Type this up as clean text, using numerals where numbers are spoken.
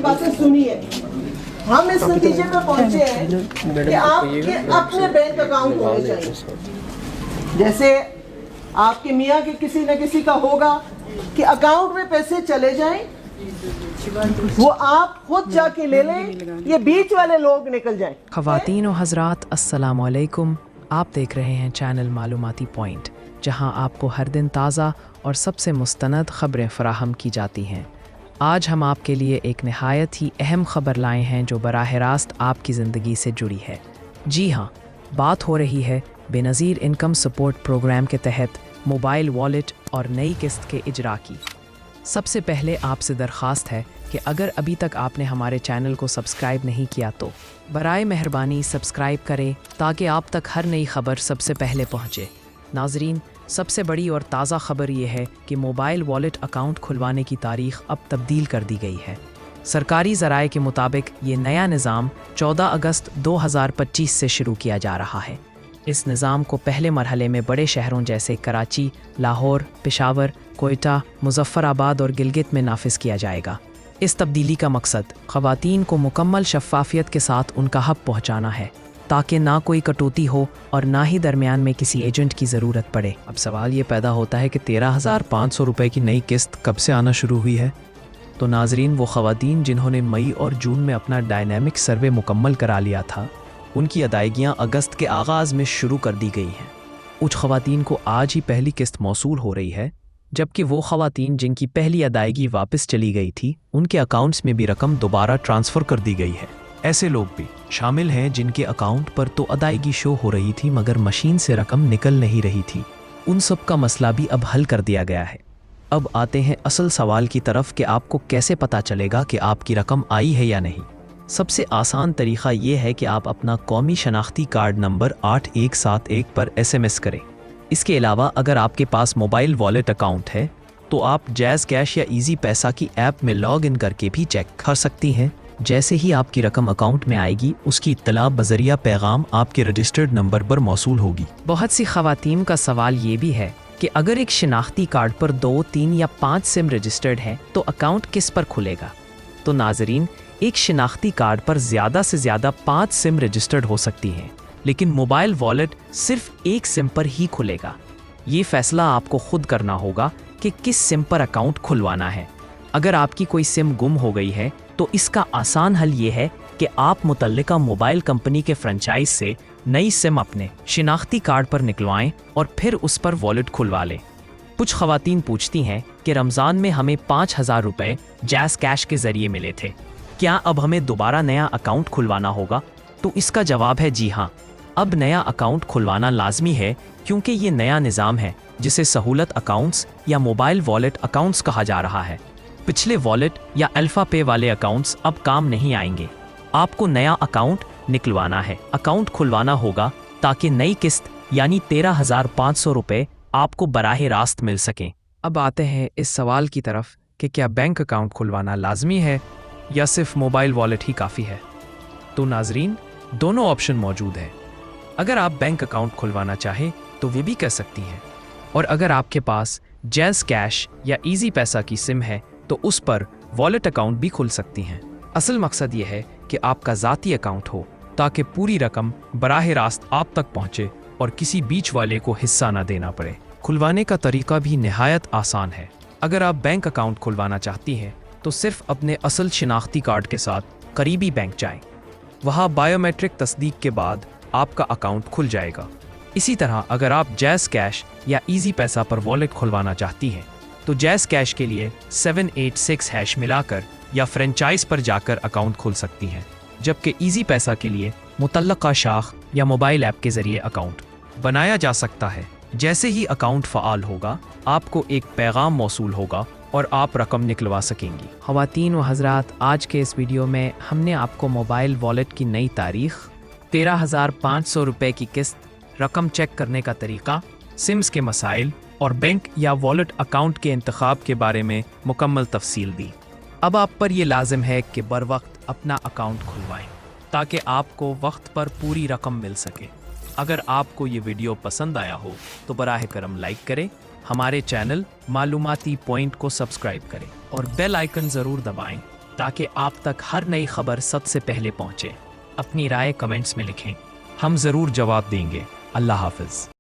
बातें सुनी है, हम इस नतीजे पे पहुंचे हैं कि आपके अपने बैंक अकाउंट होने चाहिए। जैसे आपके मियाँ के किसी न किसी का होगा कि अकाउंट में पैसे चले जाएं, वो आप खुद जाके ले लें, ये बीच वाले लोग निकल जाएं। ख़वातीन व हज़रात, अस्सलामु अलैकुम। आप देख रहे हैं चैनल मालूमाती पॉइंट, जहां आपको हर दिन ताज़ा और सबसे मुस्तनद ख़बरें फ़राहम की जाती हैं। आज हम आपके लिए एक नहायत ही अहम ख़बर लाए हैं जो बराह रास्त आपकी ज़िंदगी से जुड़ी है। जी हाँ, बात हो रही है बेनज़ीर इनकम सपोर्ट प्रोग्राम के तहत मोबाइल वॉलेट और नई किस्त के इजरा की। सबसे पहले आपसे दरख्वास्त है कि अगर अभी तक आपने हमारे चैनल को सब्सक्राइब नहीं किया तो बराए मेहरबानी सब्सक्राइब करें ताकि आप तक हर नई खबर सबसे पहले पहुंचे। नाजरीन, सबसे बड़ी और ताज़ा खबर ये है कि मोबाइल वॉलेट अकाउंट खुलवाने की तारीख अब तब्दील कर दी गई है। सरकारी ज़राए के मुताबिक ये नया निज़ाम 14 अगस्त 2025 से शुरू किया जा रहा है। इस निज़ाम को पहले मरहले में बड़े शहरों जैसे कराची, लाहौर, पेशावर, कोयटा, मुजफ्फराबाद और गिलगित में नाफिज किया जाएगा। इस तब्दीली का मकसद ख़वातीन को मुकम्मल शफ़ाफ़ियत के साथ उनका हक़ पहुँचाना है, ताकि ना कोई कटौती हो और ना ही दरमियान में किसी एजेंट की ज़रूरत पड़े। अब सवाल ये पैदा होता है कि 13,500 रुपये की नई किस्त कब से आना शुरू हुई है? तो नाजरीन, वो ख़वातीन जिन्होंने मई और जून में अपना डायनामिक सर्वे मुकम्मल करा लिया था, उनकी अदायगियाँ अगस्त के आगाज़ में शुरू कर दी गई हैं। कुछ ख़वातीन को आज ही पहली किस्त मौसूल हो रही है, जबकि वो ख़वातीन जिनकी पहली अदायगी वापस चली गई थी, उनके अकाउंट्स में भी रकम दोबारा ट्रांसफ़र कर दी गई है। ऐसे लोग भी शामिल हैं जिनके अकाउंट पर तो अदायगी शो हो रही थी मगर मशीन से रकम निकल नहीं रही थी। उन सब का मसला भी अब हल कर दिया गया है। अब आते हैं असल सवाल की तरफ कि आपको कैसे पता चलेगा कि आपकी रकम आई है या नहीं। सबसे आसान तरीक़ा ये है कि आप अपना कौमी शनाख्ती कार्ड नंबर 8171 पर SMS करें। इसके अलावा अगर आपके पास मोबाइल वॉलेट अकाउंट है तो आप जैज़ कैश या इजी पैसा की ऐप में लॉग इन करके भी चेक कर सकती हैं। जैसे ही आपकी रकम अकाउंट में आएगी, उसकी इत्तला बज़रिया पैगाम आपके रजिस्टर्ड नंबर पर मौसूल होगी। बहुत सी ख़वातीन का सवाल ये भी है कि अगर एक शनाख्ती कार्ड पर 2, 3 या 5 सिम रजिस्टर्ड हैं तो अकाउंट किस पर खुलेगा? तो नाजरीन, एक शनाख्ती कार्ड पर ज़्यादा से ज़्यादा 5 सिम रजिस्टर्ड हो सकती हैं, लेकिन मोबाइल वॉलेट सिर्फ एक सिम पर ही खुलेगा। ये फ़ैसला आपको खुद करना होगा कि किस सिम पर अकाउंट खुलवाना है। अगर आपकी कोई सिम गुम हो गई है तो इसका आसान हल ये है कि आप मुतल्लिका मोबाइल कंपनी के फ्रेंचाइज से नई सिम अपने शिनाख्ती कार्ड पर निकलवाएं और फिर उस पर वॉलेट खुलवा लें। कुछ ख़वातीन पूछती हैं कि रमज़ान में हमें 5,000 रुपये जैज़ कैश के ज़रिए मिले थे, क्या अब हमें दोबारा नया अकाउंट खुलवाना होगा? तो इसका जवाब है जी हाँ, अब नया अकाउंट खुलवाना लाजमी है, क्योंकि ये नया निज़ाम है जिसे सहूलत अकाउंट्स या मोबाइल वॉलेट अकाउंट्स कहा जा रहा है। पिछले वॉलेट या अल्फ़ा पे वाले अकाउंट्स अब काम नहीं आएंगे। आपको नया अकाउंट निकलवाना है, अकाउंट खुलवाना होगा ताकि नई किस्त यानी 13,500 रुपये आपको बराह रास्त मिल सकें। अब आते हैं इस सवाल की तरफ कि क्या बैंक अकाउंट खुलवाना लाजमी है या सिर्फ मोबाइल वॉलेट ही काफ़ी है? तो नाजरीन, दोनों ऑप्शन मौजूद हैं। अगर आप बैंक अकाउंट खुलवाना चाहें तो वे भी कर सकती हैं, और अगर आपके पास जैज़ कैश या इजी पैसा की सिम है तो उस पर वॉलेट अकाउंट भी खुल सकती हैं। असल मकसद ये है कि आपका ज़ाती अकाउंट हो ताकि पूरी रकम बराह रास्त आप तक पहुँचे और किसी बीच वाले को हिस्सा ना देना पड़े। खुलवाने का तरीका भी निहायत आसान है। अगर आप बैंक अकाउंट खुलवाना चाहती हैं तो सिर्फ अपने असल शिनाख्ती कार्ड के साथ करीबी बैंक जाएं। वहाँ बायोमेट्रिक तस्दीक के बाद आपका अकाउंट खुल जाएगा। इसी तरह अगर आप जैज़ कैश या इजी पैसा पर वॉलेट खुलवाना चाहती हैं तो जैज़ कैश के लिए 786# मिलाकर या फ्रेंचाइज पर जाकर अकाउंट खुल सकती हैं, जबकि इजी पैसा के लिए मुतल्लका शाख या मोबाइल ऐप के ज़रिए अकाउंट बनाया जा सकता है। जैसे ही अकाउंट फ़आल होगा, आपको एक पैगाम मौसूल होगा और आप रकम निकलवा सकेंगी। ख़वातीन व हज़रात, आज के इस वीडियो में हमने आपको मोबाइल वॉलेट की नई तारीख, 13,500 रुपये की किस्त, रकम चेक करने का तरीका, सिम्स के मसाइल और बैंक या वॉलेट अकाउंट के इंतखाब के बारे में मुकम्मल तफसील दी। अब आप पर यह लाजिम है कि बर वक्त अपना अकाउंट खुलवाएं ताकि आपको वक्त पर पूरी रकम मिल सके। अगर आपको ये वीडियो पसंद आया हो तो बराह करम लाइक करें, हमारे चैनल मालूमाती पॉइंट को सब्सक्राइब करें और बेल आइकन ज़रूर दबाएं ताकि आप तक हर नई खबर सबसे पहले पहुंचे। अपनी राय कमेंट्स में लिखें, हम ज़रूर जवाब देंगे। अल्लाह हाफ़िज़।